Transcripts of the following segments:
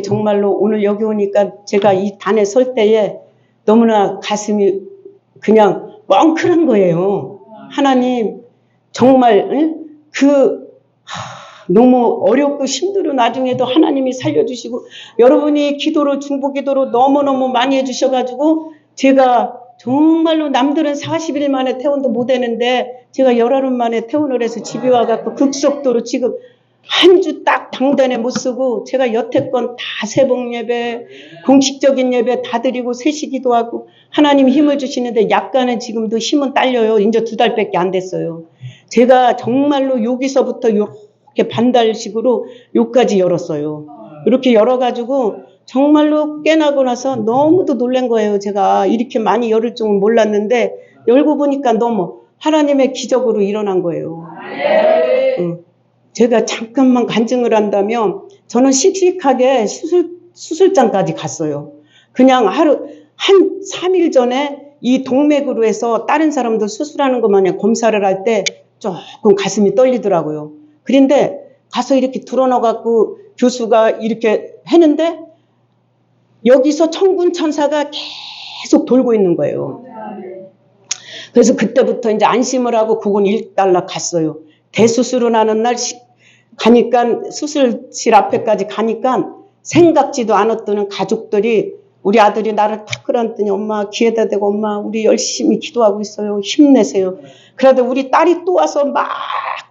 정말로 오늘 여기 오니까 제가 이 단에 설 때에 너무나 가슴이 그냥 멍클한 거예요. 하나님 정말 너무 어렵고 힘들어 나중에도 하나님이 살려주시고 여러분이 기도로 중보기도로 너무너무 많이 해주셔가지고 제가 정말로 남들은 40일 만에 퇴원도 못 했는데 제가 열흘 만에 퇴원을 해서 집에 와갖고 급속도로 지금 한 주 딱 당단에 못 쓰고 제가 여태껏 다 새벽 예배 공식적인 예배 다 드리고 3시 기도하고 하나님 힘을 주시는데 약간은 지금도 힘은 딸려요. 이제 2달밖에 안 됐어요. 제가 정말로 여기서부터 이렇게 반달식으로 여기까지 열었어요. 이렇게 열어가지고 정말로 깨나고 나서 너무도 놀란 거예요. 제가 이렇게 많이 열을 줄은 몰랐는데 열고 보니까 너무 하나님의 기적으로 일어난 거예요. 제가 잠깐만 간증을 한다면 저는 씩씩하게 수술장까지 갔어요. 그냥 한 3일 전에 이 동맥으로 해서 다른 사람들 수술하는 것 마냥 검사를 할 때 조금 가슴이 떨리더라고요. 그런데 가서 이렇게 드러나갖고 교수가 이렇게 했는데 여기서 천군 천사가 계속 돌고 있는 거예요. 그래서 그때부터 이제 안심을 하고 그건 일단락 갔어요. 대수술을 하는 날 가니까 수술실 앞에까지 가니까 생각지도 않았던 가족들이 우리 아들이 나를 탁 끌어안더니 엄마 귀에다 대고 엄마 우리 열심히 기도하고 있어요. 힘내세요. 그래도 우리 딸이 또 와서 막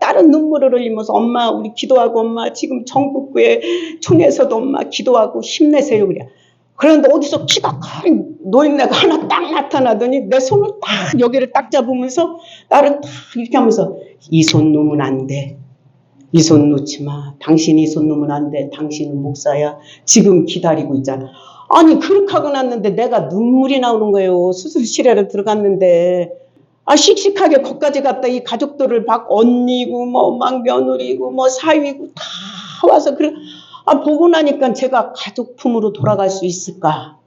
딸은 눈물을 흘리면서 엄마 우리 기도하고 엄마 지금 전국구에 총에서도 엄마 기도하고 힘내세요. 그래. 그런데 어디서 키가 큰 노인네가 하나 딱 나타나더니 내 손을 딱 여기를 딱 잡으면서 나를 딱 이렇게 하면서 이 손 놓으면 안 돼. 이 손 놓지 마. 당신이 이 손 놓으면 안 돼. 당신은 목사야. 지금 기다리고 있잖아. 아니 그렇게 하고 났는데 내가 눈물이 나오는 거예요. 수술실에 들어갔는데 씩씩하게 거기까지 갔다 이 가족들을 막 언니고 뭐 막 며느리고 뭐 사위고 다 와서 그래. 보고 나니까 제가 가족품으로 돌아갈 수 있을까?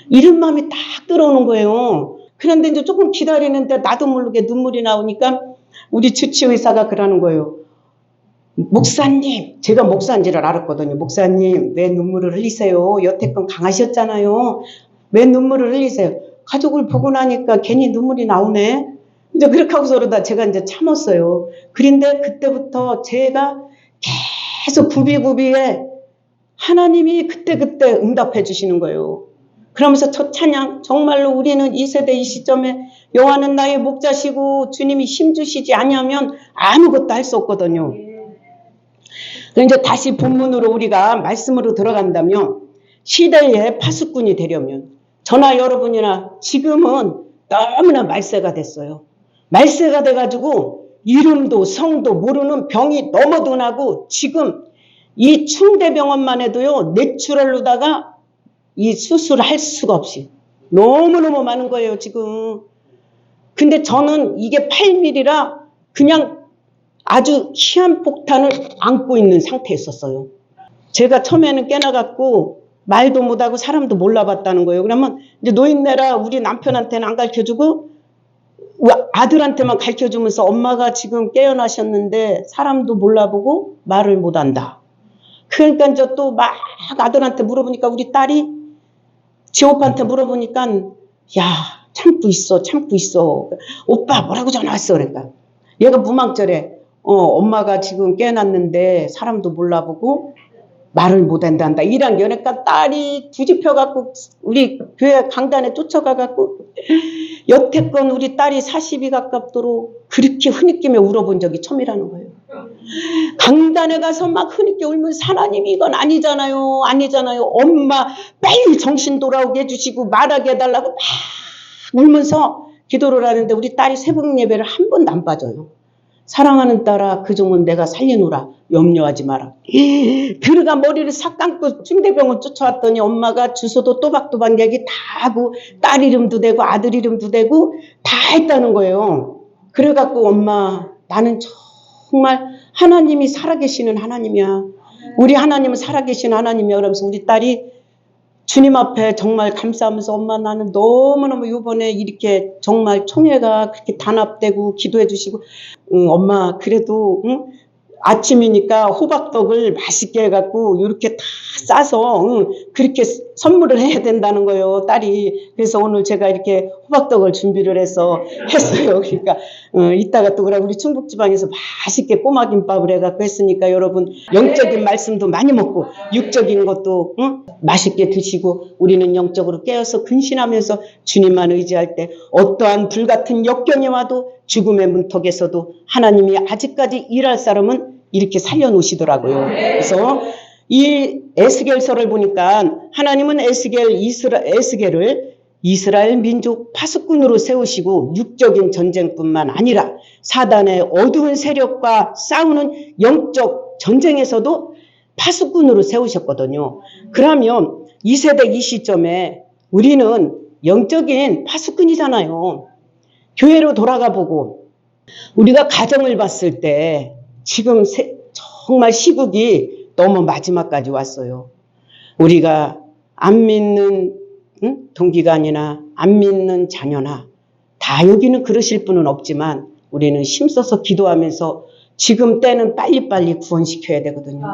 이런 마음이 딱 들어오는 거예요. 그런데 이제 조금 기다리는데 나도 모르게 눈물이 나오니까 우리 주치의사가 그러는 거예요. 목사님, 제가 목사인지를 알았거든요. 목사님, 왜 눈물을 흘리세요? 여태껏 강하셨잖아요. 왜 눈물을 흘리세요? 가족을 보고 나니까 괜히 눈물이 나오네. 이제 그렇게 하고서 그러다 제가 이제 참았어요. 그런데 그때부터 제가 계속 구비구비에 하나님이 그때그때 응답해 주시는 거예요. 그러면서 첫 찬양 정말로 우리는 이 세대 이 시점에 여호와는 나의 목자시고 주님이 힘주시지 아니하면 아무것도 할 수 없거든요. 이제 다시 본문으로 우리가 말씀으로 들어간다면 시대의 파수꾼이 되려면 저나 여러분이나 지금은 너무나 말세가 됐어요. 말세가 돼가지고 이름도 성도 모르는 병이 너무 둔하고 지금 이 충대병원만 해도요 뇌출혈로다가 이 수술을 할 수가 없이 너무너무 많은 거예요 지금. 근데 저는 이게 8mm라 그냥 아주 희한 폭탄을 안고 있는 상태였었어요. 제가 처음에는 깨나갖고 말도 못하고 사람도 몰라봤다는 거예요. 그러면 이제 노인네라 우리 남편한테는 안 가르쳐주고 아들한테만 가르쳐주면서 엄마가 지금 깨어나셨는데 사람도 몰라보고 말을 못한다. 그러니까 이제 또 막 아들한테 물어보니까 우리 딸이 지 오빠한테 물어보니까 야 참고 있어 참고 있어. 오빠 뭐라고 전화 왔어. 그러니까 얘가 무망절에 엄마가 지금 깨어났는데 사람도 몰라보고 말을 못한다. 이란 그러니까 딸이 뒤집혀갖고 우리 교회 강단에 쫓아가갖고 여태껏 우리 딸이 40이 가깝도록 그렇게 흐느끼며 울어본 적이 처음이라는 거예요. 강단에 가서 막 흐느끼 울면서 하나님 이건 아니잖아요. 아니잖아요. 엄마 빨리 정신 돌아오게 해주시고 말하게 해달라고 막 울면서 기도를 하는데 우리 딸이 새벽 예배를 한 번도 안 빠져요. 사랑하는 딸아 그 종은 내가 살리노라 염려하지 마라. 들어가 머리를 싹 감고 충대병원 쫓아왔더니 엄마가 주소도 또박또박 얘기 다 하고 딸 이름도 대고 아들 이름도 대고 다 했다는 거예요. 그래갖고 엄마 나는 정말 하나님이 살아계시는 하나님이야. 우리 하나님은 살아계신 하나님이야. 그러면서 우리 딸이 주님 앞에 정말 감사하면서 엄마 나는 너무너무 이번에 이렇게 정말 총회가 그렇게 단합되고 기도해 주시고 엄마 그래도 아침이니까 호박떡을 맛있게 해갖고 이렇게 다 싸서 그렇게 선물을 해야 된다는 거예요, 딸이. 그래서 오늘 제가 이렇게 호박떡을 준비를 해서 했어요. 그러니까 이따가 또 그래 우리 충북지방에서 맛있게 꼬마김밥을 해갖고 했으니까 여러분 영적인 말씀도 많이 먹고 육적인 것도 맛있게 드시고 우리는 영적으로 깨어서 근신하면서 주님만 의지할 때 어떠한 불같은 역경이 와도 죽음의 문턱에서도 하나님이 아직까지 일할 사람은 이렇게 살려놓으시더라고요. 그래서 이 에스겔서를 보니까 하나님은 에스겔을 이스라엘 민족 파수꾼으로 세우시고 육적인 전쟁뿐만 아니라 사단의 어두운 세력과 싸우는 영적 전쟁에서도 파수꾼으로 세우셨거든요. 그러면 이 세대 이 시점에 우리는 영적인 파수꾼이잖아요. 교회로 돌아가 보고 우리가 가정을 봤을 때 지금 정말 시국이 너무 마지막까지 왔어요. 우리가 안 믿는 동기간이나 안 믿는 자녀나 다 여기는 그러실 분은 없지만 우리는 힘써서 기도하면서 지금 때는 빨리빨리 구원시켜야 되거든요.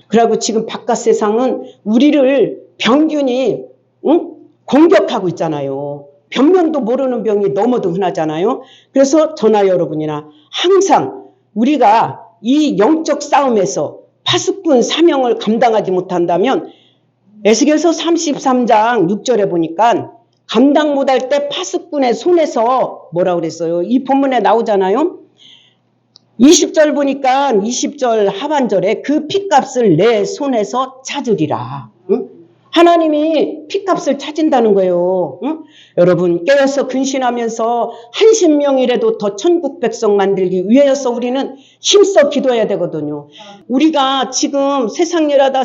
그리고 지금 바깥 세상은 우리를 병균이 공격하고 있잖아요. 병면도 모르는 병이 너무도 흔하잖아요. 그래서 저나 여러분이나 항상 우리가 이 영적 싸움에서 파수꾼 사명을 감당하지 못한다면 에스겔서 33장 6절에 보니까 감당 못할 때 파수꾼의 손에서 뭐라고 그랬어요? 이 본문에 나오잖아요. 20절 보니까 20절 하반절에 그 핏값을 내 손에서 찾으리라. 응? 하나님이 핏값을 찾은다는 거예요. 응? 여러분 깨어서 근신하면서 한 신명이라도 더 천국 백성 만들기 위해서 우리는 힘써 기도해야 되거든요. 우리가 지금 세상 일하다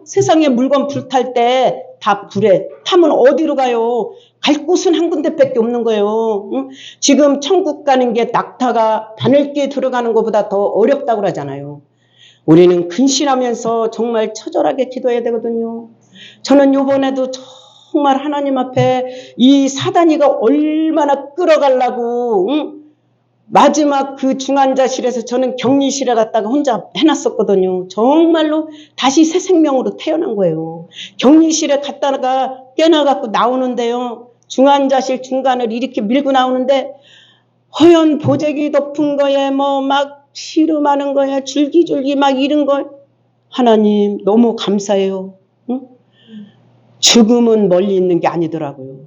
세상에 물건 불탈 때 다 불에 타면 어디로 가요? 갈 곳은 한 군데밖에 없는 거예요. 응? 지금 천국 가는 게 낙타가 바늘기에 들어가는 것보다 더 어렵다고 그러잖아요. 우리는 근신하면서 정말 처절하게 기도해야 되거든요. 저는 이번에도 정말 하나님 앞에 이 사단이가 얼마나 끌어가려고 마지막 그 중환자실에서 저는 격리실에 갔다가 혼자 해놨었거든요. 정말로 다시 새 생명으로 태어난 거예요. 격리실에 갔다가 깨나갖고 나오는데요. 중환자실 중간을 이렇게 밀고 나오는데 허연 보재기 덮은 거에 뭐 막 씨름하는 거에 줄기줄기 막 이런 걸 하나님 너무 감사해요. 응? 죽음은 멀리 있는 게 아니더라고요.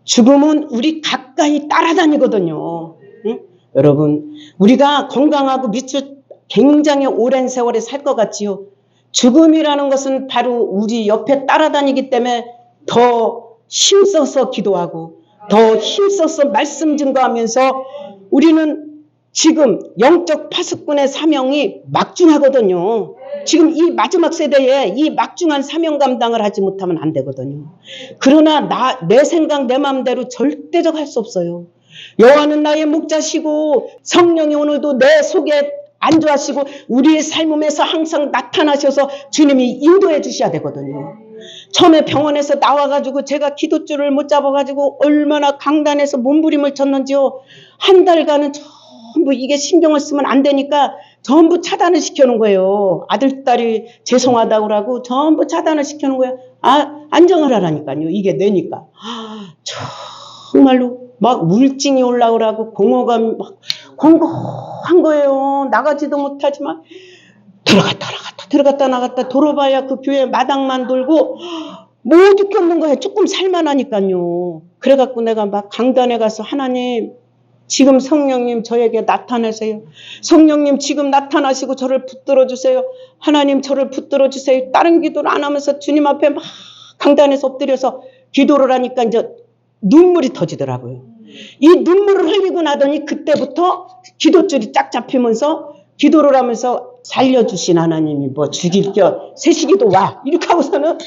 죽음은 우리 가까이 따라다니거든요. 응? 여러분 우리가 건강하고 미처 굉장히 오랜 세월에 살 것 같지요. 죽음이라는 것은 바로 우리 옆에 따라다니기 때문에 더 힘써서 기도하고 더 힘써서 말씀 증거하면서 우리는 지금 영적 파수꾼의 사명이 막중하거든요. 지금 이 마지막 세대에 이 막중한 사명 감당을 하지 못하면 안 되거든요. 그러나 내 생각 내 마음대로 절대적 할 수 없어요. 여호와는 나의 목자시고 성령이 오늘도 내 속에 안주하시고 우리의 삶에서 항상 나타나셔서 주님이 인도해 주셔야 되거든요. 처음에 병원에서 나와가지고 제가 기도줄을 못 잡아가지고 얼마나 강단에서 몸부림을 쳤는지요. 한 달간은 전부 이게 신경을 쓰면 안 되니까 전부 차단을 시켜놓은 거예요. 아들, 딸이 죄송하다고 그러고 전부 차단을 시켜놓은 거예요. 안정을 하라니까요. 이게 뇌니까. 정말로 막 우울증이 올라오라고 공허감 막 공고한 거예요. 나가지도 못하지만 들어갔다 나갔다 돌아봐야 그 교회 마당만 돌고 못 웃겼는 거예요. 조금 살만하니까요. 그래갖고 내가 막 강단에 가서 하나님 지금 성령님 저에게 나타나세요. 성령님 지금 나타나시고 저를 붙들어 주세요. 하나님 저를 붙들어 주세요. 다른 기도를 안 하면서 주님 앞에 막 강단에서 엎드려서 기도를 하니까 이제 눈물이 터지더라고요. 이 눈물을 흘리고 나더니 그때부터 기도줄이 쫙 잡히면서 기도를 하면서 살려주신 하나님이 뭐 죽일 겨 세시기도 와 이렇게 하고서는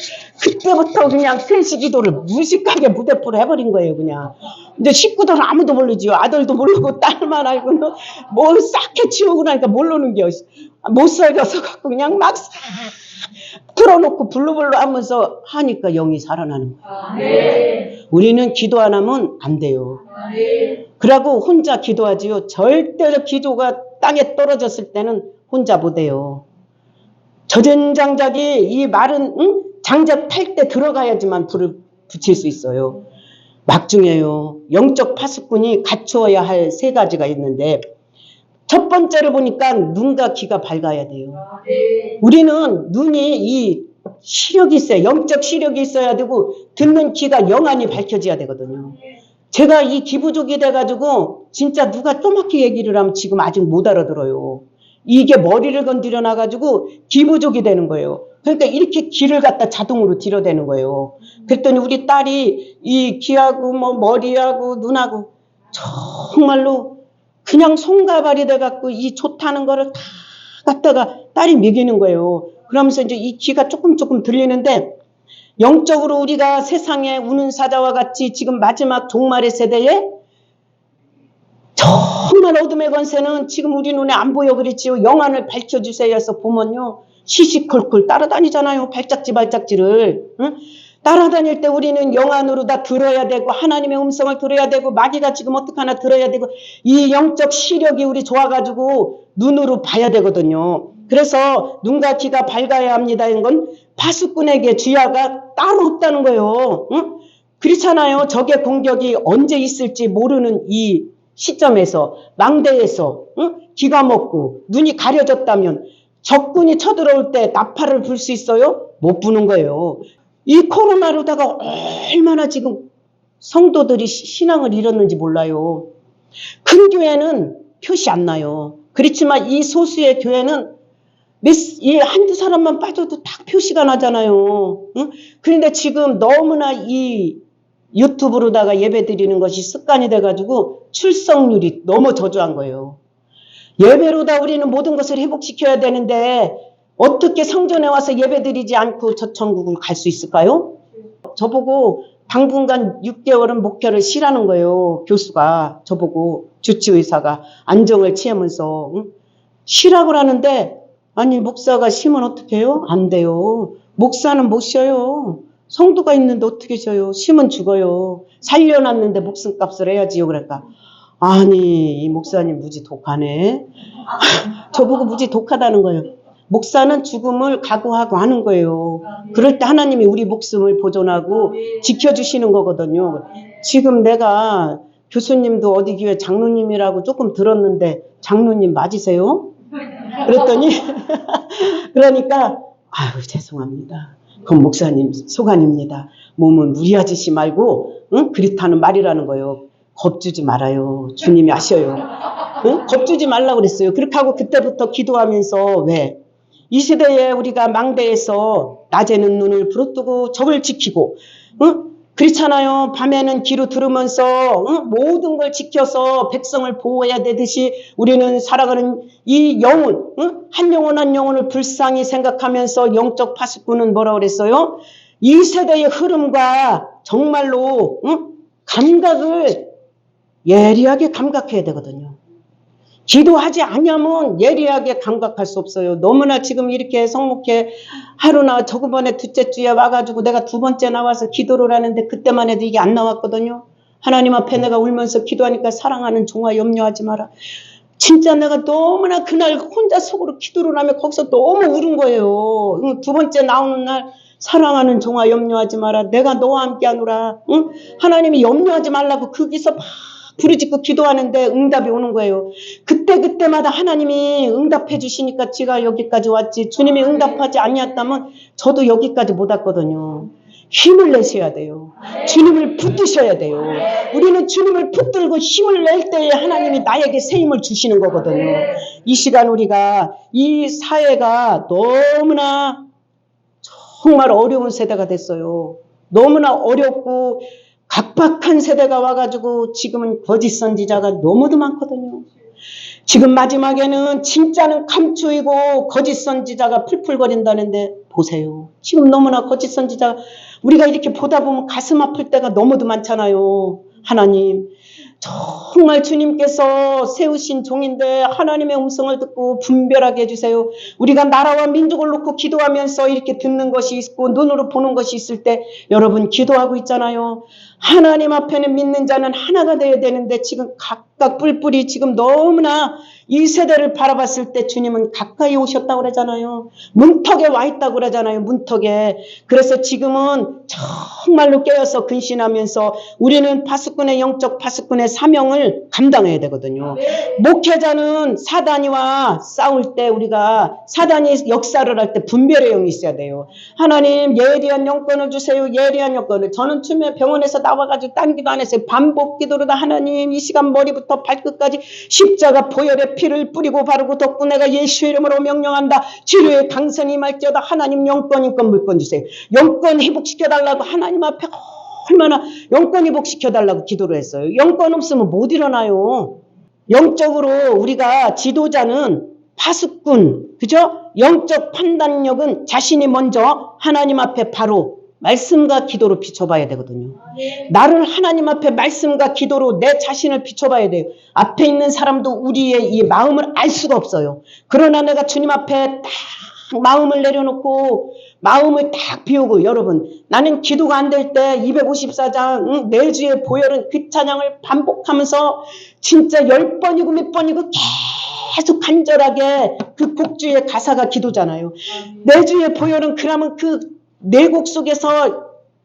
그때부터 그냥 세시기도를 무식하게 무대포로 해버린 거예요. 그냥 이제 식구들은 아무도 모르지요. 아들도 모르고 딸만 알고는 뭘 싹 해치우고 나니까 모르는 게 못 살려서 갖고 그냥 막 싹 틀어놓고 불루불루 하면서 하니까 영이 살아나는 거예요. 우리는 기도 안 하면 안 돼요. 그러고 혼자 기도하지요. 절대로 기도가 땅에 떨어졌을 때는 혼자 못해요. 젖은 장작이 이 마른 장작 탈 때 들어가야지만 불을 붙일 수 있어요. 막중해요. 영적 파수꾼이 갖추어야 할 세 가지가 있는데 첫 번째로 보니까 눈과 귀가 밝아야 돼요. 우리는 눈이 이 시력이 있어요. 영적 시력이 있어야 되고 듣는 귀가 영안이 밝혀져야 되거든요. 제가 이 귀 부족이 돼가지고 진짜 누가 쪼맣게 얘기를 하면 지금 아직 못 알아들어요. 이게 머리를 건드려 놔가지고 귀 부족이 되는 거예요. 그러니까 이렇게 귀를 갖다 자동으로 들여대는 거예요. 그랬더니 우리 딸이 이 귀하고 뭐 머리하고 눈하고 정말로 그냥 손가발이 돼갖고 이 좋다는 거를 다 갖다가 딸이 먹이는 거예요. 그러면서 이제 이 귀가 조금 들리는데 영적으로 우리가 세상에 우는 사자와 같이 지금 마지막 종말의 세대에 정말 어둠의 권세는 지금 우리 눈에 안 보여 그랬지요. 영안을 밝혀주세요 해서 보면요. 시시콜콜 따라다니잖아요. 발짝지를. 응? 따라다닐 때 우리는 영안으로 다 들어야 되고 하나님의 음성을 들어야 되고 마귀가 지금 어떡하나 들어야 되고 이 영적 시력이 우리 좋아가지고 눈으로 봐야 되거든요. 그래서 눈과 귀가 밝아야 합니다. 이건 파수꾼에게 주야가 따로 없다는 거예요. 응? 그렇잖아요. 적의 공격이 언제 있을지 모르는 이 시점에서 망대에서 귀가 먹고 눈이 가려졌다면 적군이 쳐들어올 때 나팔을 불 수 있어요? 못 부는 거예요. 이 코로나로다가 얼마나 지금 성도들이 신앙을 잃었는지 몰라요. 큰 교회는 표시 안 나요. 그렇지만 이 소수의 교회는 한두 사람만 빠져도 딱 표시가 나잖아요. 응? 그런데 지금 너무나 이 유튜브로다가 예배 드리는 것이 습관이 돼가지고 출석률이 너무 저조한 거예요. 예배로다 우리는 모든 것을 회복시켜야 되는데 어떻게 성전에 와서 예배 드리지 않고 저 천국을 갈 수 있을까요? 저보고 당분간 6개월은 목표를 쉬라는 거예요. 교수가 저보고 주치의사가 안정을 취하면서 쉬라고 하는데 아니 목사가 쉬면 어떻게 해요? 안 돼요. 목사는 못 쉬어요. 성도가 있는데 어떻게 쉬어요? 쉬면 죽어요. 살려놨는데 목숨값을 해야지요. 그러니까 아니 이 목사님 무지 독하네. 저보고 무지 독하다는 거예요. 목사는 죽음을 각오하고 하는 거예요. 그럴 때 하나님이 우리 목숨을 보존하고 지켜주시는 거거든요. 지금 내가 교수님도 어디 교회 장로님이라고 조금 들었는데 장로님 맞으세요? 그랬더니 그러니까 아유 죄송합니다. 그건 목사님 소관입니다. 몸은 무리하지 말고 그렇다는 말이라는 거예요. 겁주지 말아요. 주님이 아셔요. 겁주지 말라고 그랬어요. 그렇게 하고 그때부터 기도하면서 왜? 이 시대에 우리가 망대에서 낮에는 눈을 부릅뜨고 적을 지키고 그렇잖아요. 밤에는 귀로 들으면서 모든 걸 지켜서 백성을 보호해야 되듯이 우리는 살아가는 이 영혼 한 영혼 한 영혼을 불쌍히 생각하면서 영적 파수꾼은 뭐라고 그랬어요? 이 세대의 흐름과 정말로 감각을 예리하게 감각해야 되거든요. 기도하지 않으면 예리하게 감각할 수 없어요. 너무나 지금 이렇게 성목회 하루나 저번에 둘째 주에 와가지고 내가 두 번째 나와서 기도를 하는데 그때만 해도 이게 안 나왔거든요. 하나님 앞에 내가 울면서 기도하니까 사랑하는 종아 염려하지 마라. 진짜 내가 너무나 그날 혼자 속으로 기도를 하면 거기서 너무 울은 거예요. 두 번째 나오는 날 사랑하는 종아 염려하지 마라. 내가 너와 함께 하노라. 하나님이 염려하지 말라고 거기서 막 부르짖고 기도하는데 응답이 오는 거예요. 그때마다 하나님이 응답해 주시니까 제가 여기까지 왔지. 주님이 응답하지 아니었다면 저도 여기까지 못 왔거든요. 힘을 내셔야 돼요. 주님을 붙드셔야 돼요. 우리는 주님을 붙들고 힘을 낼 때에 하나님이 나에게 새 힘을 주시는 거거든요. 이 시간 우리가 이 사회가 너무나 정말 어려운 세대가 됐어요. 너무나 어렵고 각박한 세대가 와가지고 지금은 거짓 선지자가 너무도 많거든요. 지금 마지막에는 진짜는 감추이고 거짓 선지자가 풀풀거린다는데 보세요. 지금 너무나 거짓 선지자 우리가 이렇게 보다 보면 가슴 아플 때가 너무도 많잖아요. 하나님 정말 주님께서 세우신 종인데 하나님의 음성을 듣고 분별하게 해주세요. 우리가 나라와 민족을 놓고 기도하면서 이렇게 듣는 것이 있고 눈으로 보는 것이 있을 때 여러분 기도하고 있잖아요. 하나님 앞에는 믿는 자는 하나가 되어야 되는데 지금 각각 뿔뿔이 지금 너무나 이 세대를 바라봤을 때 주님은 가까이 오셨다고 그러잖아요. 문턱에 와 있다고 그러잖아요. 문턱에. 그래서 지금은 정말로 깨어서 근신하면서 우리는 파수꾼의 영적 파수꾼의 사명을 감당해야 되거든요. 목회자는 사단이와 싸울 때 우리가 사단이 역사를 할 때 분별의 영이 있어야 돼요. 하나님 예리한 영권을 주세요. 예리한 영권을. 저는 처음에 병원에서 나와가지고 딴 기도 안 했어요. 반복 기도로다 하나님 이 시간 머리부터 발끝까지 십자가 보혈의 피를 뿌리고 바르고 덮고 내가 예수의 이름으로 명령한다. 치료의 강선이 말지어다. 하나님 영권 인권 물권 주세요. 영권 회복시켜달라고 하나님 앞에 얼마나 영권 회복시켜달라고 기도를 했어요. 영권 없으면 못 일어나요. 영적으로 우리가 지도자는 파수꾼, 그죠? 영적 판단력은 자신이 먼저 하나님 앞에 바로 말씀과 기도로 비춰봐야 되거든요. 나를 하나님 앞에 말씀과 기도로 내 자신을 비춰봐야 돼요. 앞에 있는 사람도 우리의 이 마음을 알 수가 없어요. 그러나 내가 주님 앞에 딱 마음을 내려놓고 마음을 딱 비우고 여러분 나는 기도가 안 될 때 254장 매주의 보혈은 그 찬양을 반복하면서 진짜 10번이고 몇 번이고 계속 간절하게 그 곡주의 가사가 기도잖아요. 매주의 보혈은 그러면 그 내 곡 속에서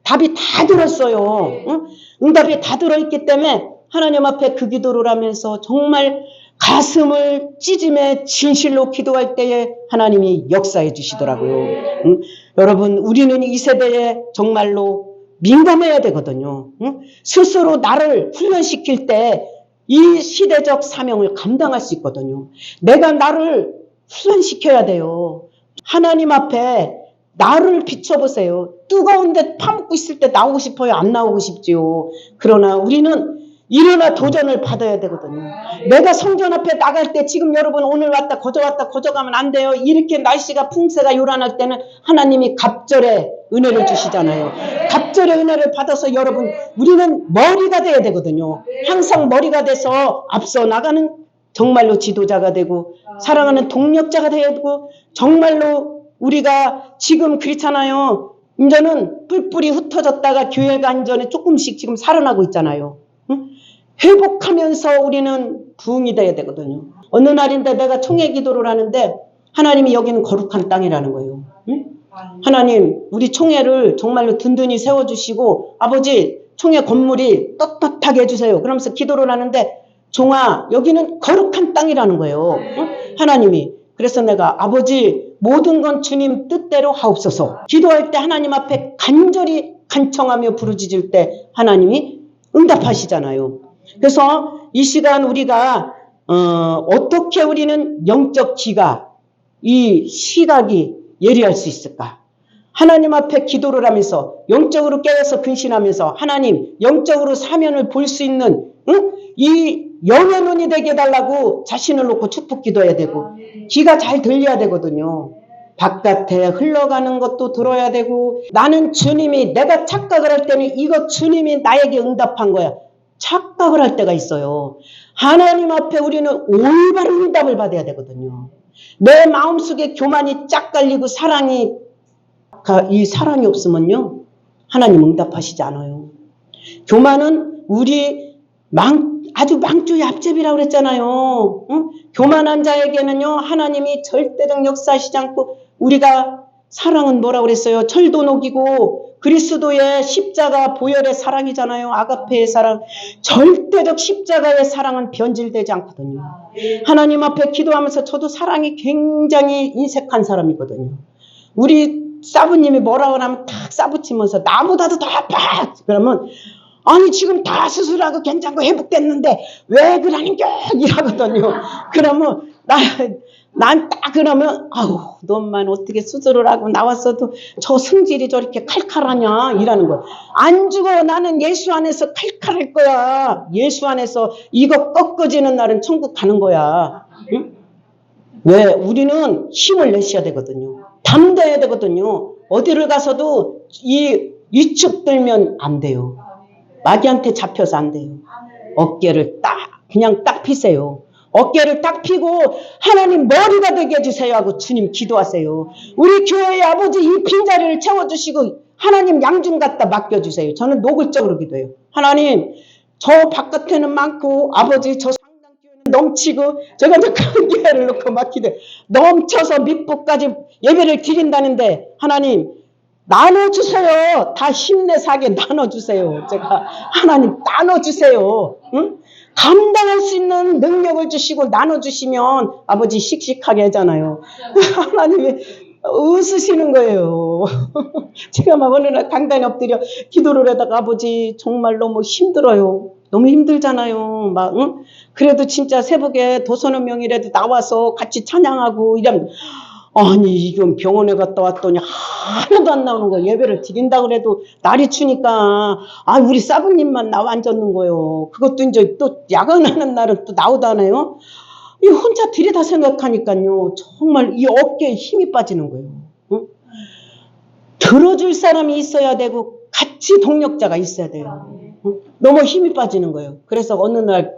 답이 다 들었어요. 응? 응답이 다 들어있기 때문에 하나님 앞에 그 기도를 하면서 정말 가슴을 찢으며 진실로 기도할 때에 하나님이 역사해 주시더라고요. 응? 여러분 우리는 이 세대에 정말로 민감해야 되거든요. 응? 스스로 나를 훈련시킬 때 이 시대적 사명을 감당할 수 있거든요. 내가 나를 훈련시켜야 돼요. 하나님 앞에 나를 비춰보세요. 뜨거운데 파묻고 있을 때 나오고 싶어요? 안 나오고 싶지요. 그러나 우리는 일어나 도전을 받아야 되거든요. 내가 성전 앞에 나갈 때 지금 여러분 오늘 왔다 거저 왔다 거저 가면 안 돼요. 이렇게 날씨가 풍세가 요란할 때는 하나님이 갑절의 은혜를 주시잖아요. 갑절의 은혜를 받아서 여러분 우리는 머리가 돼야 되거든요. 항상 머리가 돼서 앞서 나가는 정말로 지도자가 되고 사랑하는 동력자가 돼야 되고 정말로 우리가 지금 그렇잖아요. 이제는 뿔뿔이 흩어졌다가 교회가 안전에 조금씩 지금 살아나고 있잖아요. 응? 회복하면서 우리는 부흥이 돼야 되거든요. 어느 날인데 내가 총회 기도를 하는데 하나님이 여기는 거룩한 땅이라는 거예요. 응? 하나님 우리 총회를 정말로 든든히 세워주시고 아버지 총회 건물이 떳떳하게 해주세요. 그러면서 기도를 하는데 종아 여기는 거룩한 땅이라는 거예요. 응? 하나님이 그래서 내가 아버지 모든 건 주님 뜻대로 하옵소서. 기도할 때 하나님 앞에 간절히 간청하며 부르짖을 때 하나님이 응답하시잖아요. 그래서 이 시간 우리가 어떻게 우리는 영적 지각, 이 시각이 예리할 수 있을까? 하나님 앞에 기도를 하면서 영적으로 깨어서 근신하면서 하나님 영적으로 사면을 볼 수 있는 이 영의 눈이 되게 해달라고 자신을 놓고 축복 기도해야 되고 귀가 잘 들려야 되거든요. 바깥에 흘러가는 것도 들어야 되고 나는 주님이 내가 착각을 할 때는 이거 주님이 나에게 응답한 거야. 착각을 할 때가 있어요. 하나님 앞에 우리는 올바른 응답을 받아야 되거든요. 내 마음속에 교만이 짝 깔리고 이 사랑이 없으면요 하나님 응답하시지 않아요. 교만은 우리 아주 망조의 앞제비라고 그랬잖아요. 응? 교만한 자에게는요 하나님이 절대적 역사하시지 않고 우리가 사랑은 뭐라고 그랬어요? 철도 녹이고 그리스도의 십자가 보혈의 사랑이잖아요. 아가페의 사랑. 절대적 십자가의 사랑은 변질되지 않거든요. 하나님 앞에 기도하면서 저도 사랑이 굉장히 인색한 사람이거든요. 우리 사부님이 뭐라고 하면 탁 싸붙이면서 나보다도 더 아파. 그러면 아니 지금 다 수술하고 괜찮고 회복됐는데 왜 그러는겨 이러거든요. 그러면 난 딱 그러면 아우 너만 어떻게 수술을 하고 나왔어도 저 성질이 저렇게 칼칼하냐 이라는 거야. 안 죽어. 나는 예수 안에서 칼칼할 거야. 예수 안에서 이거 꺾어지는 날은 천국 가는 거야. 응? 왜? 우리는 힘을 내셔야 되거든요. 담대해야 되거든요. 어디를 가서도 이 위축 들면 안 돼요. 마귀한테 잡혀서 안 돼요. 어깨를 그냥 딱 피세요. 어깨를 딱 피고 하나님 머리가 되게 해주세요 하고 주님 기도하세요. 우리 교회의 아버지 이 빈자리를 채워주시고 하나님 양중 갖다 맡겨주세요. 저는 노골적으로 기도해요. 하나님 저 바깥에는 많고 아버지 저 상당교회는 넘치고 제가 이제 큰 교회를 놓고 막 기도해요. 넘쳐서 밑부까지 예배를 드린다는데 하나님 나눠주세요. 다 힘내사게 나눠주세요. 제가 하나님 나눠주세요. 응? 감당할 수 있는 능력을 주시고 나눠주시면 아버지 씩씩하게 하잖아요. 하나님이 웃으시는 거예요. 제가 막 어느 날 강단에 엎드려 기도를 하다가 아버지 정말 너무 힘들어요. 너무 힘들잖아요. 막 응? 그래도 진짜 새벽에 도서는 명이라도 나와서 같이 찬양하고 이러면 아니 이건 병원에 갔다 왔더니 하나도 안 나오는 거예요. 예배를 드린다 그래도 날이 추니까 우리 사부님만 나와 앉았는 거예요. 그것도 이제 또 야간하는 날은 또 나오다네요. 이 혼자 들이다 생각하니까요. 정말 이 어깨에 힘이 빠지는 거예요. 응? 들어줄 사람이 있어야 되고 같이 동력자가 있어야 돼요. 응? 너무 힘이 빠지는 거예요. 그래서 어느 날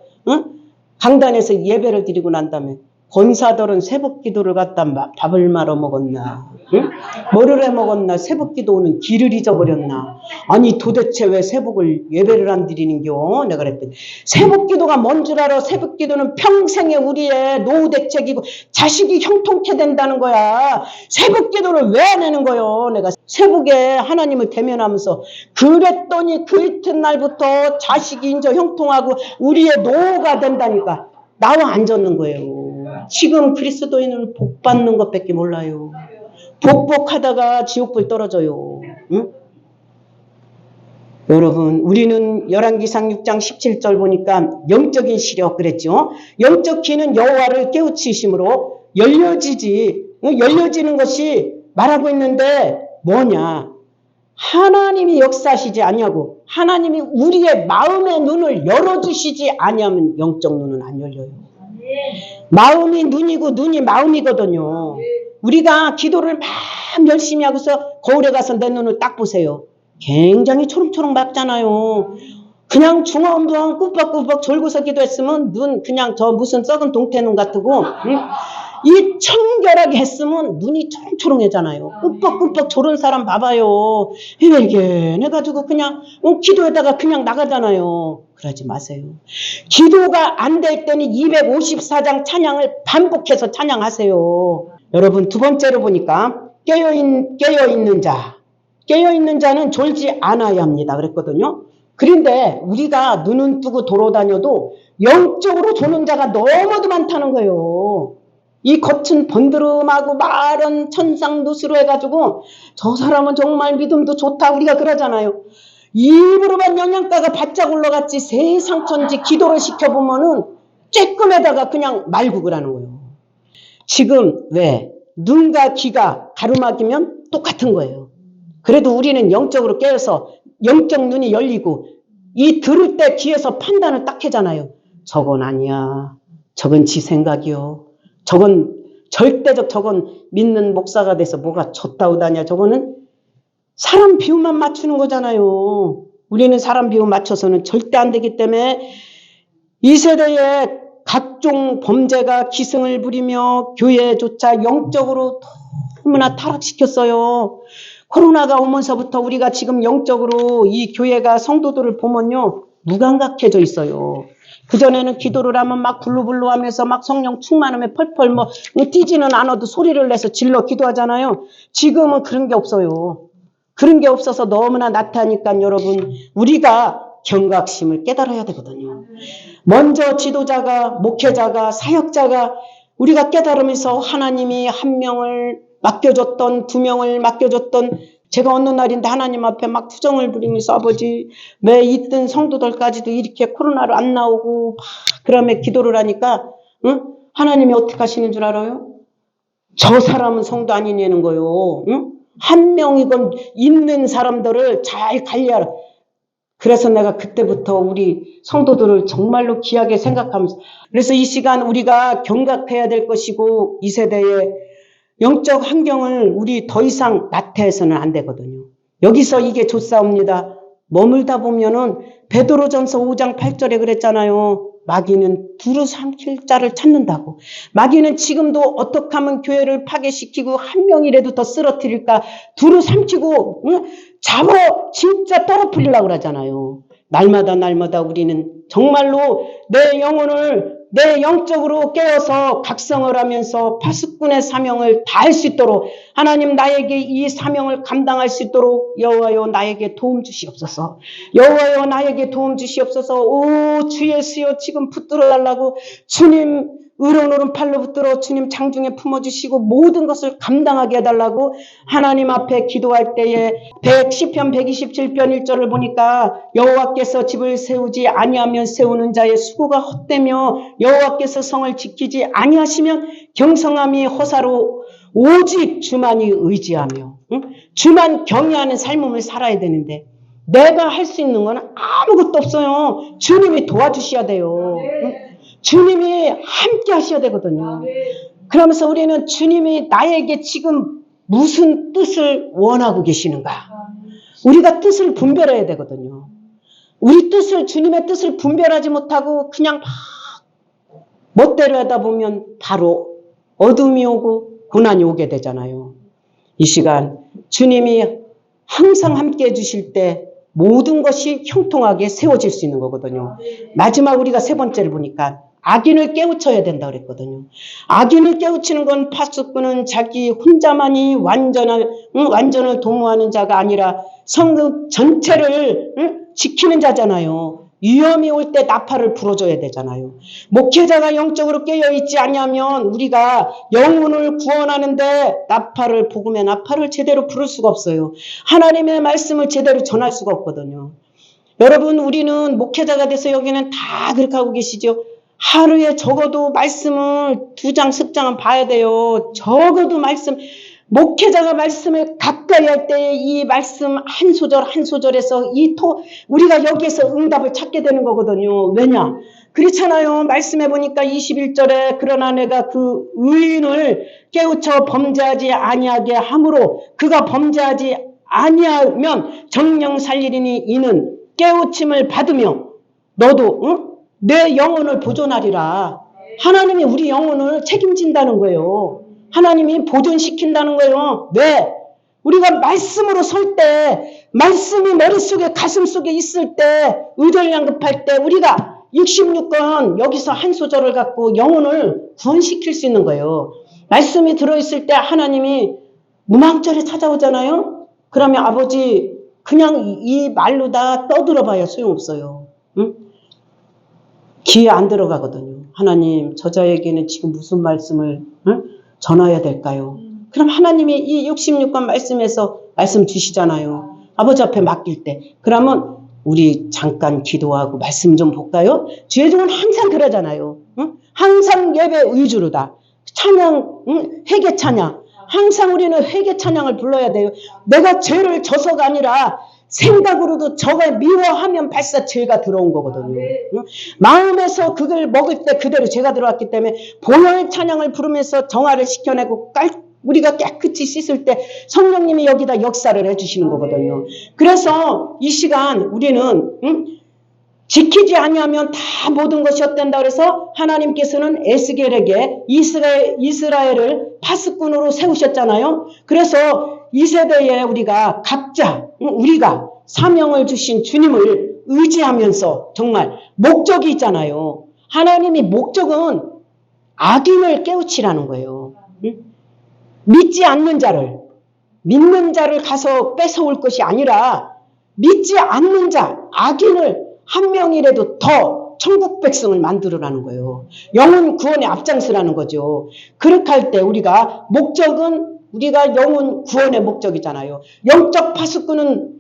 강단에서 예배를 드리고 난 다음에 권사들은 새벽 기도를 갖다 밥을 말아 먹었나? 응? 뭐를 해 먹었나? 새벽 기도 오는 길을 잊어버렸나? 아니 도대체 왜 새벽을 예배를 안 드리는겨? 내가 그랬더니 새벽 기도가 뭔 줄 알아? 새벽 기도는 평생의 우리의 노후 대책이고 자식이 형통케 된다는 거야. 새벽 기도를 왜 안 하는 거요? 내가 새벽에 하나님을 대면하면서 그랬더니 그 이튿날부터 자식이 이제 형통하고 우리의 노후가 된다니까 나와 앉았는 거예요. 지금 그리스도인은 복 받는 것밖에 몰라요. 복복하다가 지옥불 떨어져요. 응? 여러분 우리는 열왕기상 6장 17절 보니까 영적인 시력 그랬죠. 영적 귀는 여호와를 깨우치심으로 열려지는 것이 말하고 있는데 뭐냐. 하나님이 역사하시지 아니하고 하나님이 우리의 마음의 눈을 열어주시지 아니하면 영적 눈은 안 열려요. 마음이 눈이고 눈이 마음이거든요. 우리가 기도를 막 열심히 하고서 거울에 가서 내 눈을 딱 보세요. 굉장히 초롱초롱 맑잖아요. 그냥 중얼부엉 꾸벅꾸벅 졸고서 기도했으면 눈 그냥 저 무슨 썩은 동태눈 같고 이 청결하게 했으면 눈이 초롱초롱해잖아요. 꾸벅꾸벅 졸은 사람 봐봐요. 이게 해가지고 그냥 기도에다가 그냥 나가잖아요. 그러지 마세요. 기도가 안 될 때는 254장 찬양을 반복해서 찬양하세요. 여러분 두 번째로 보니까 깨어있는 자는 졸지 않아야 합니다. 그랬거든요. 그런데 우리가 눈은 뜨고 돌아다녀도 영적으로 조는 자가 너무도 많다는 거예요. 이 겉은 번드름하고 말은 천상누수로 해가지고 저 사람은 정말 믿음도 좋다 우리가 그러잖아요. 입으로만 영양가가 바짝 올라갔지 세상 천지 기도를 시켜보면은 쬐끔에다가 그냥 말고 그러는 거예요. 지금 왜 눈과 귀가 가르막이면 똑같은 거예요. 그래도 우리는 영적으로 깨어서 영적 눈이 열리고 이 들을 때 귀에서 판단을 딱 하잖아요. 저건 아니야. 저건 지 생각이요. 저건 절대적 저건 믿는 목사가 돼서 뭐가 졌다우다냐. 저거는 사람 비유만 맞추는 거잖아요. 우리는 사람 비유 맞춰서는 절대 안 되기 때문에 이 세대에 각종 범죄가 기승을 부리며 교회조차 영적으로 너무나 타락시켰어요. 코로나가 오면서부터 우리가 지금 영적으로 이 교회가 성도들을 보면요. 무감각해져 있어요. 그전에는 기도를 하면 막 불루불루 하면서 막 성령 충만하면 펄펄 뛰지는 않아도 소리를 내서 질러 기도하잖아요. 지금은 그런 게 없어요. 그런 게 없어서 너무나 나타나니까 여러분 우리가 경각심을 깨달아야 되거든요. 먼저 지도자가 목회자가 사역자가 우리가 깨달으면서 하나님이 한 명을 맡겨줬던 두 명을 맡겨줬던 제가 어느 날인데 하나님 앞에 막 투정을 부리면서 아버지 왜 있던 성도들까지도 이렇게 코로나로 안 나오고 막 그러면 기도를 하니까 하나님이 어떻게 하시는 줄 알아요? 저 사람은 성도 아니냐는 거요. 한 명이건 있는 사람들을 잘 관리하라. 그래서 내가 그때부터 우리 성도들을 정말로 귀하게 생각하면서 그래서 이 시간 우리가 경각해야 될 것이고 이 세대의 영적 환경을 우리 더 이상 나태해서는 안 되거든요. 여기서 이게 좋사옵니다. 머물다 보면은 베드로전서 5장 8절에 그랬잖아요. 마귀는 두루 삼킬 자를 찾는다고. 마귀는 지금도 어떻게 하면 교회를 파괴시키고 한 명이라도 더 쓰러뜨릴까 두루 삼키고 잡아 진짜 떨어뜨리려고 그러잖아요. 날마다 우리는 정말로 내 영혼을 내 영적으로 깨어서 각성을 하면서 파수꾼의 사명을 다할 수 있도록 하나님 나에게 이 사명을 감당할 수 있도록 여호와여 나에게 도움 주시옵소서. 여호와여 나에게 도움 주시옵소서. 오 주 예수여 지금 붙들어 달라고 주님 의로운 팔로 붙들어 주님 장중에 품어주시고 모든 것을 감당하게 해달라고 하나님 앞에 기도할 때에 시편 127편 1절을 보니까 여호와께서 집을 세우지 아니하면 세우는 자의 수고가 헛되며 여호와께서 성을 지키지 아니하시면 경성함이 허사로 오직 주만이 의지하며 주만 경외하는 삶을 살아야 되는데 내가 할 수 있는 건 아무것도 없어요. 주님이 도와주셔야 돼요. 주님이 함께 하셔야 되거든요. 그러면서 우리는 주님이 나에게 지금 무슨 뜻을 원하고 계시는가? 우리가 뜻을 분별해야 되거든요. 우리 뜻을 주님의 뜻을 분별하지 못하고 그냥 막 멋대로 하다 보면 바로 어둠이 오고 고난이 오게 되잖아요. 이 시간 주님이 항상 함께 해주실 때 모든 것이 형통하게 세워질 수 있는 거거든요. 마지막 우리가 세 번째를 보니까 악인을 깨우쳐야 된다 그랬거든요. 악인을 깨우치는 건 파수꾼은 자기 혼자만이 완전을 도모하는 자가 아니라 성읍 전체를 지키는 자잖아요. 위험이 올 때 나팔을 불어줘야 되잖아요. 목회자가 영적으로 깨어있지 않으면 우리가 영혼을 구원하는데 복음의 나팔을 제대로 부를 수가 없어요. 하나님의 말씀을 제대로 전할 수가 없거든요. 여러분 우리는 목회자가 돼서 여기는 다 그렇게 하고 계시죠. 하루에 적어도 말씀을 2장, 3장은 봐야 돼요. 적어도 목회자가 말씀을 가까이 할 때 이 말씀 한 소절 한 소절에서 우리가 여기에서 응답을 찾게 되는 거거든요. 왜냐? 그렇잖아요. 말씀해 보니까 21절에 그러나 내가 그 의인을 깨우쳐 범죄하지 아니하게 함으로 그가 범죄하지 아니하면 정령 살리리니 이는 깨우침을 받으며 너도 내 영혼을 보존하리라. 하나님이 우리 영혼을 책임진다는 거예요. 하나님이 보존시킨다는 거예요. 왜? 우리가 말씀으로 설 때, 말씀이 머릿속에 가슴속에 있을 때, 의절양급할 때 우리가 66권 여기서 한 소절을 갖고 영혼을 구원시킬 수 있는 거예요. 말씀이 들어있을 때 하나님이 무망절에 찾아오잖아요. 그러면 아버지 그냥 이 말로 다 떠들어봐야 소용없어요. 응? 귀에 안 들어가거든요. 하나님 저자에게는 지금 무슨 말씀을 전해야 될까요? 그럼 하나님이 이 66권 말씀에서 말씀 주시잖아요. 아버지 앞에 맡길 때. 그러면 우리 잠깐 기도하고 말씀 좀 볼까요? 주의종은 항상 그러잖아요. 항상 예배 위주로다. 찬양, 회개 찬양. 항상 우리는 회개 찬양을 불러야 돼요. 내가 죄를 져서가 아니라 생각으로도 저걸 미워하면 발사 죄가 들어온 거거든요. 마음에서 그걸 먹을 때 그대로 죄가 들어왔기 때문에 보혈 찬양을 부르면서 정화를 시켜내고 우리가 깨끗이 씻을 때 성령님이 여기다 역사를 해주시는 거거든요. 그래서 이 시간 우리는 지키지 아니하면 다 모든 것이 헛된다 그래서 하나님께서는 에스겔에게 이스라엘을 파수꾼으로 세우셨잖아요. 그래서 이 세대에 우리가 각자 우리가 사명을 주신 주님을 의지하면서 정말 목적이 있잖아요. 하나님이 목적은 악인을 깨우치라는 거예요. 믿지 않는 자를 믿는 자를 가서 뺏어올 것이 아니라 믿지 않는 자 악인을 한 명이라도 더 천국 백성을 만들어라는 거예요. 영혼 구원에 앞장서라는 거죠. 그렇게 할 때 우리가 목적은 우리가 영혼 구원의 목적이잖아요. 영적 파수꾼은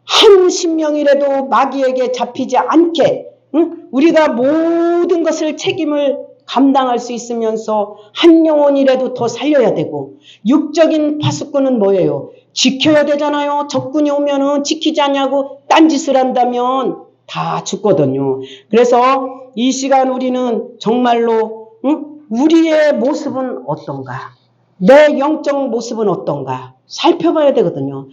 한 신명이라도 마귀에게 잡히지 않게 우리가 모든 것을 책임을 감당할 수 있으면서 한 영혼이라도 더 살려야 되고 육적인 파수꾼은 뭐예요? 지켜야 되잖아요. 적군이 오면은 지키지 않냐고 딴짓을 한다면 다 죽거든요. 그래서 이 시간 우리는 정말로 우리의 모습은 어떤가? 내 영적 모습은 어떤가? 살펴봐야 되거든요.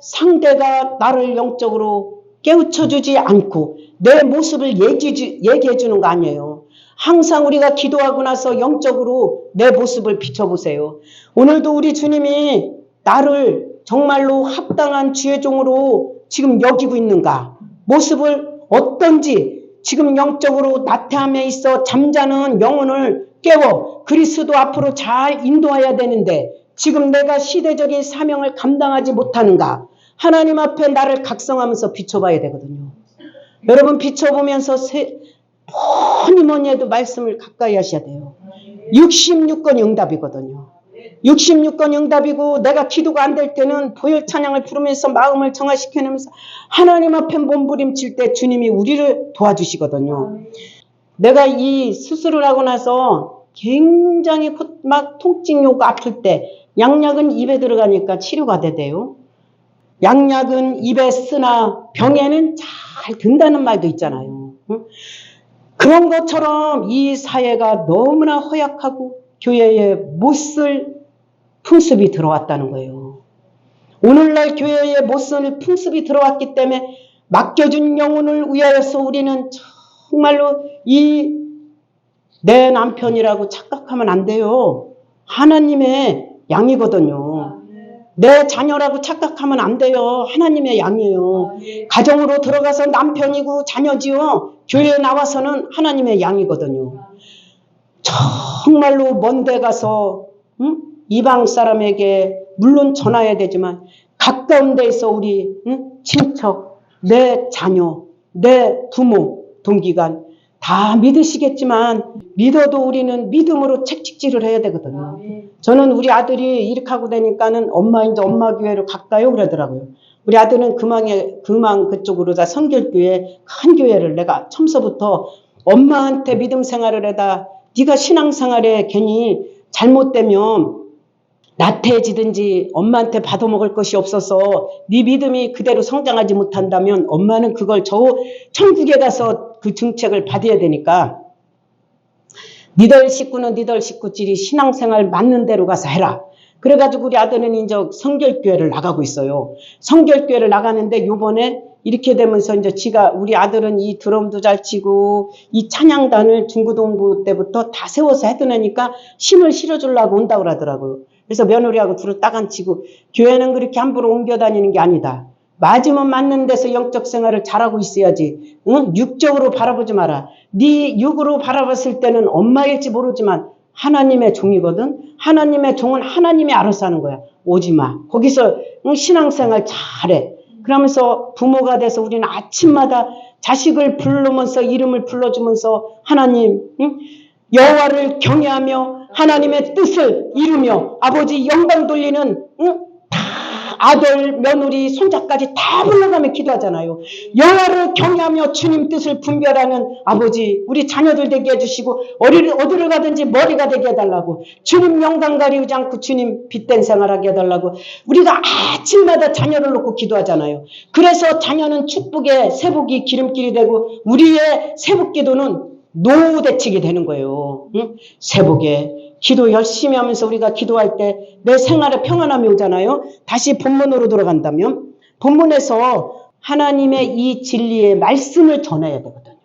상대가 나를 영적으로 깨우쳐주지 않고 내 모습을 얘기해 주는 거 아니에요. 항상 우리가 기도하고 나서 영적으로 내 모습을 비춰보세요. 오늘도 우리 주님이 나를 정말로 합당한 주의 종으로 지금 여기고 있는가? 모습을 어떤지 지금 영적으로 나태함에 있어 잠자는 영혼을 깨워 그리스도 앞으로 잘 인도해야 되는데 지금 내가 시대적인 사명을 감당하지 못하는가? 하나님 앞에 나를 각성하면서 비춰봐야 되거든요. 여러분 비춰보면서 뭐니 해도 말씀을 가까이 하셔야 돼요. 66건 응답이거든요. 66건 응답이고 내가 기도가 안 될 때는 보혈 찬양을 부르면서 마음을 정화시켜내면서 하나님 앞에 몸부림칠 때 주님이 우리를 도와주시거든요. 내가 이 수술을 하고 나서 굉장히 막 통증이 오고 아플 때 양약은 입에 들어가니까 치료가 되대요. 양약은 입에 쓰나 병에는 잘 든다는 말도 있잖아요. 그런 것처럼 이 사회가 너무나 허약하고 교회에 못쓸 풍습이 들어왔다는 거예요. 오늘날 교회에 못쓸 풍습이 들어왔기 때문에 맡겨준 영혼을 위하여서 우리는 정말로 내 남편이라고 착각하면 안 돼요. 하나님의 양이거든요. 내 자녀라고 착각하면 안 돼요. 하나님의 양이에요. 가정으로 들어가서 남편이고 자녀지요. 교회에 나와서는 하나님의 양이거든요. 정말로 먼 데 가서 이방 사람에게 물론 전화해야 되지만 가까운 데에서 우리 친척, 내 자녀, 내 부모, 동기간 다 믿으시겠지만 믿어도 우리는 믿음으로 책찍질을 해야 되거든요. 저는 우리 아들이 이렇게 하고 되니까는 이제 엄마 교회로 갈까요? 그러더라고요. 우리 아들은 금방 그쪽으로 다 성결교회 큰 교회를 내가 처음서부터 엄마한테 믿음 생활을 해다 네가 신앙생활에 괜히 잘못되면 나태해지든지 엄마한테 받아먹을 것이 없어서 네 믿음이 그대로 성장하지 못한다면 엄마는 그걸 천국에 가서 그 정책을 받아야 되니까 니들 식구는 니들 식구끼리 신앙생활 맞는 대로 가서 해라. 그래가지고 우리 아들은 이제 성결교회를 나가고 있어요. 성결교회를 나가는데 요번에 이렇게 되면서 이제 우리 아들은 이 드럼도 잘 치고 이 찬양단을 중고등부 때부터 다 세워서 해드나니까 힘을 실어주려고 온다고 그러더라고요. 그래서 며느리하고 둘을 딱 앉히고 교회는 그렇게 함부로 옮겨 다니는 게 아니다. 맞으면 맞는 데서 영적 생활을 잘하고 있어야지. 응? 육적으로 바라보지 마라. 네 육으로 바라봤을 때는 엄마일지 모르지만 하나님의 종이거든. 하나님의 종은 하나님이 알아서 하는 거야. 오지 마. 거기서 신앙생활 잘해. 그러면서 부모가 돼서 우리는 아침마다 자식을 부르면서 이름을 불러주면서 하나님 여호와를 경외하며 하나님의 뜻을 이루며 아버지 영광 돌리는 다 아들, 며느리, 손자까지 다 불러가며 기도하잖아요. 여호와를 경외하며 주님 뜻을 분별하는 아버지 우리 자녀들 되게 해주시고 어디를 가든지 머리가 되게 해달라고 주님 영광 가리우지 않고 주님 빛된 생활하게 해달라고 우리가 아침마다 자녀를 놓고 기도하잖아요. 그래서 자녀는 축복의 새복이 기름길이 되고 우리의 새복기도는 노후대책이 되는 거예요. 응? 새복에 기도 열심히 하면서 우리가 기도할 때 내 생활에 평안함이 오잖아요. 다시 본문으로 돌아간다면 본문에서 하나님의 이 진리의 말씀을 전해야 되거든요.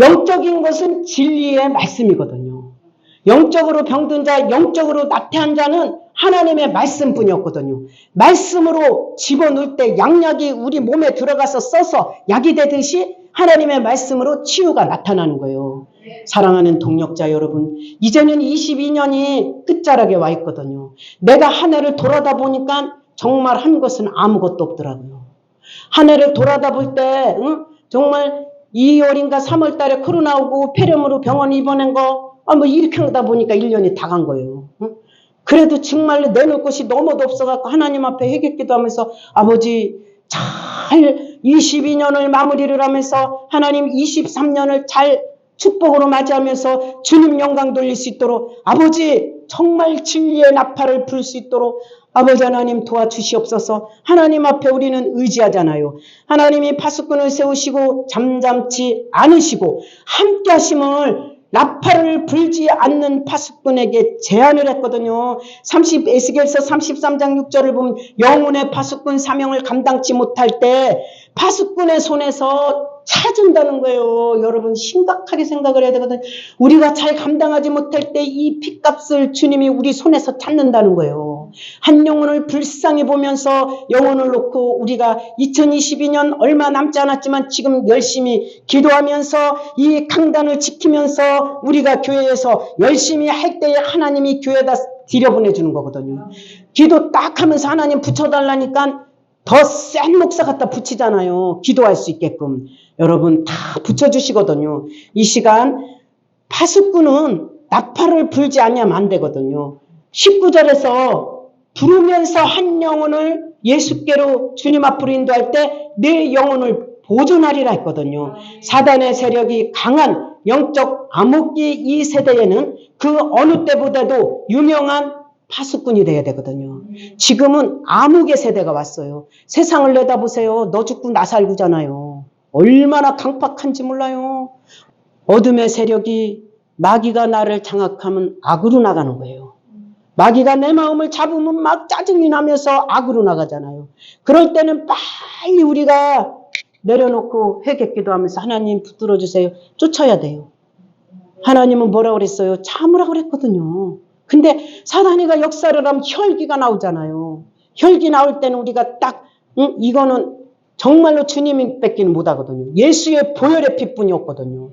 영적인 것은 진리의 말씀이거든요. 영적으로 병든 자, 영적으로 나태한 자는 하나님의 말씀뿐이었거든요. 말씀으로 집어넣을 때 양약이 우리 몸에 들어가서 써서 약이 되듯이 하나님의 말씀으로 치유가 나타나는 거예요. 사랑하는 동역자 여러분, 이제는 22년이 끝자락에 와 있거든요. 내가 한 해를 돌아다 보니까 정말 한 것은 아무것도 없더라고요. 한 해를 돌아다 볼 때 정말 2월인가 3월 달에 코로나 오고 폐렴으로 병원 입원한 거 뭐 이렇게 하다 보니까 1년이 다 간 거예요. 그래도 정말로 내놓을 곳이 너무도 없어갖고 하나님 앞에 회개기도 하면서 아버지 잘 22년을 마무리를 하면서 하나님 23년을 잘 축복으로 맞이하면서 주님 영광 돌릴 수 있도록 아버지 정말 진리의 나팔을 불 수 있도록 아버지 하나님 도와주시옵소서. 하나님 앞에 우리는 의지하잖아요. 하나님이 파수꾼을 세우시고 잠잠치 않으시고 함께 하심을 나팔을 불지 않는 파수꾼에게 제안을 했거든요. 에스겔서 33장 6절을 보면 영혼의 파수꾼 사명을 감당치 못할 때 파수꾼의 손에서 찾아준다는 거예요. 여러분 심각하게 생각을 해야 되거든요. 우리가 잘 감당하지 못할 때 이 핏값을 주님이 우리 손에서 찾는다는 거예요. 한 영혼을 불쌍히 보면서 영혼을 놓고 우리가 2022년 얼마 남지 않았지만 지금 열심히 기도하면서 이 강단을 지키면서 우리가 교회에서 열심히 할 때에 하나님이 교회에다 들여보내주는 거거든요. 기도 딱 하면서 하나님 붙여달라니까 더 센 목사 갖다 붙이잖아요. 기도할 수 있게끔. 여러분 다 붙여주시거든요. 이 시간 파수꾼은 나팔을 불지 않으면 안 되거든요. 19절에서 부르면서 한 영혼을 예수께로 주님 앞으로 인도할 때 내 영혼을 보존하리라 했거든요. 사단의 세력이 강한 영적 암흑기 이 세대에는 그 어느 때보다도 유명한 파수꾼이 돼야 되거든요. 지금은 암흑의 세대가 왔어요. 세상을 내다보세요. 너 죽고 나 살고잖아요. 얼마나 강팍한지 몰라요. 어둠의 세력이 마귀가 나를 장악하면 악으로 나가는 거예요. 마귀가 내 마음을 잡으면 막 짜증이 나면서 악으로 나가잖아요. 그럴 때는 빨리 우리가 내려놓고 회개 기도하면서 하나님 붙들어 주세요. 쫓아야 돼요. 하나님은 뭐라고 그랬어요? 참으라 그랬거든요. 근데 사단이가 역사를 하면 혈기가 나오잖아요. 혈기 나올 때는 우리가 딱 이거는 정말로 주님이 뺏기는 못하거든요. 예수의 보혈의 피뿐이 없거든요.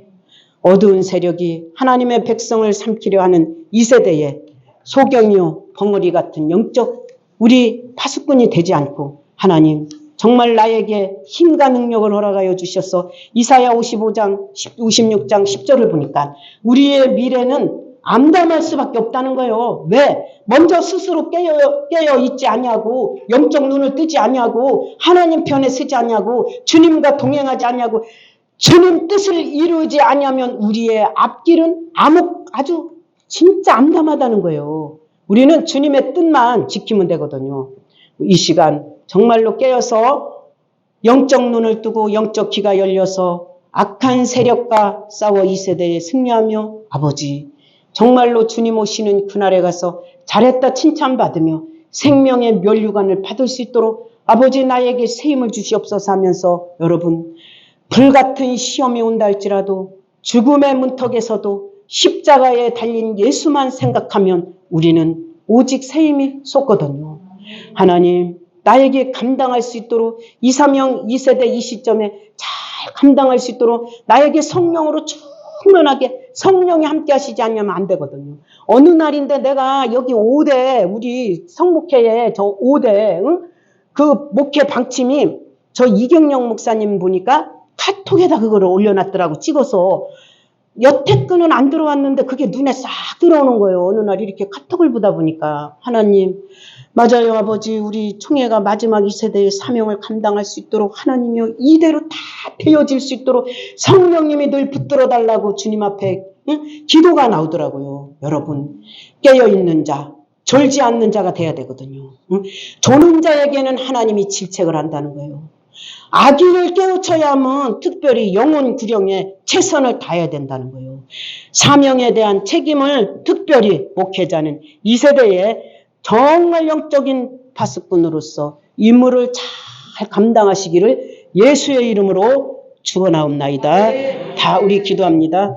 어두운 세력이 하나님의 백성을 삼키려 하는 이 세대에 소경이요 벙어리 같은 영적 우리 파수꾼이 되지 않고 하나님 정말 나에게 힘과 능력을 허락하여 주셔서 이사야 55장 56장 10절을 보니까 우리의 미래는 암담할 수밖에 없다는 거예요. 왜? 먼저 스스로 깨어 있지 않냐고, 영적 눈을 뜨지 않냐고, 하나님 편에 서지 않냐고, 주님과 동행하지 않냐고, 주님 뜻을 이루지 않냐면 우리의 앞길은 아주 진짜 암담하다는 거예요. 우리는 주님의 뜻만 지키면 되거든요. 이 시간 정말로 깨어서 영적 눈을 뜨고 영적 귀가 열려서 악한 세력과 싸워 이 세대에 승리하며 아버지 정말로 주님 오시는 그날에 가서 잘했다 칭찬받으며 생명의 면류관을 받을 수 있도록 아버지 나에게 새 힘을 주시옵소서 하면서 여러분 불같은 시험이 온다 할지라도 죽음의 문턱에서도 십자가에 달린 예수만 생각하면 우리는 오직 새 힘이 솟거든요. 하나님 나에게 감당할 수 있도록 2, 3형 2세대 이 시점에 잘 감당할 수 있도록 나에게 성령으로 충만하게 성령이 함께 하시지 않으면 안 되거든요. 어느 날인데 내가 여기 5대 우리 성목회에 저 5대 그 목회 방침이 저 이경영 목사님 보니까 카톡에다 그거를 올려놨더라고 찍어서 여태껏은 안 들어왔는데 그게 눈에 싹 들어오는 거예요. 어느 날 이렇게 카톡을 보다 보니까 하나님 맞아요 아버지 우리 총회가 마지막 이 세대의 사명을 감당할 수 있도록 하나님이요 이대로 다 되어질 수 있도록 성령님이 늘 붙들어 달라고 주님 앞에 기도가 나오더라고요. 여러분 깨어있는 자 졸지 않는 자가 돼야 되거든요. 조는 자에게는 하나님이 질책을 한다는 거예요. 아기를 깨우쳐야 하면 특별히 영혼 구령에 최선을 다해야 된다는 거예요. 사명에 대한 책임을 특별히 목회자는 이 세대에 정말 영적인 파수꾼으로서 임무를 잘 감당하시기를 예수의 이름으로 축원하옵나이다. 다 우리 기도합니다.